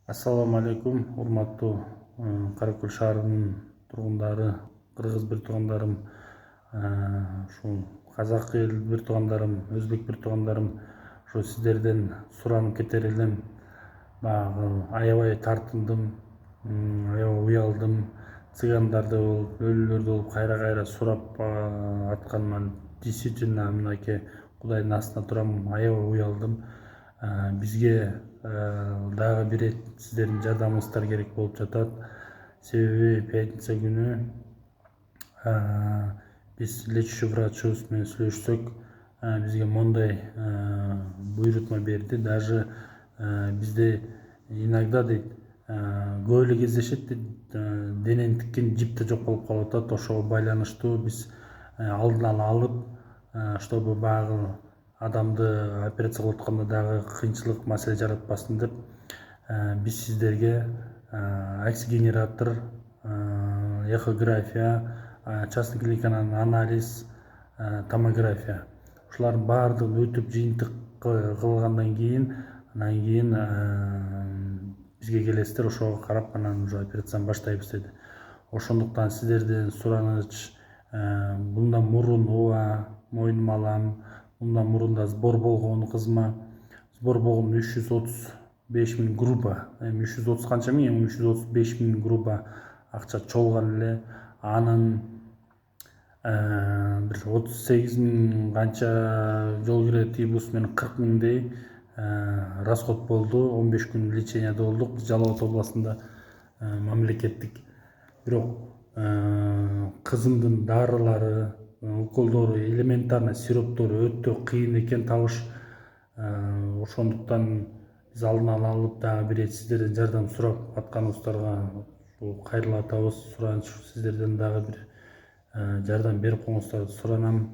Ассаламу алейкум, урматтуу Каракөл шаарынын тургундары, кыргыз бир туугандарым, ушул казак эл бир туугандарым, өзбек бир туугандарым, ошо сиздерден суранып кетер элем. Баягы аябай тартындым, аябай уялдым. Цыгандарды болуп, өлүлөрдү болуп кайра сурап атканыма действительно мынакей Кудайдын астына турам, аябай уялдым. Бизге дагы бир рет сиздердин жардамыңыздар керек болуп жатат. Себеби пятница күнү биз лечащий врачыбыз менен сүйлөшсөк, бизге мондай буйрутма берди. Даже бизде иногда дейт, көп эле кездешет дейт, денени тиккен жип да жок болуп калып атат. Ошого байланыштуу биз алдын ала алып, чтобы баягы адамды операция кылып атканда дагы кыйынчылык маселе жаратпасын деп, биз сиздерге акс-генератор, эхография, частный клиниканын анализ, томография ушулардын баардыгын өтүп жыйынтык кылгандан кийин, анан кийин бизге келесиздер, ошого карап анан уже операцияны баштайбыз деди. Ошондуктан сиздерден сураныч, мындан мурун ооба мойнума алам, мындан мурун да сбор болгон кызыма, сбор болгон 335 000 группа, 330 канча миң, 335 000 группа акча чолгон эле. Анын бир 38 000 канча жол кирет ибус менен 40 000дей расход болду. 15 күн леченияда болдук Жалал Абад областында мамлекеттик. Бирок кызымдын дарылары, уколдору, элементарный сироптору өтө кыйын экен табыш. Ошондуктан биз алдын ала алып дагы бир рет сиздерден жардам сурап атканыбыздарга кайрылып атабыз. Сураныч сиздерден дагы бир жардам берип коюңуздарды суранам.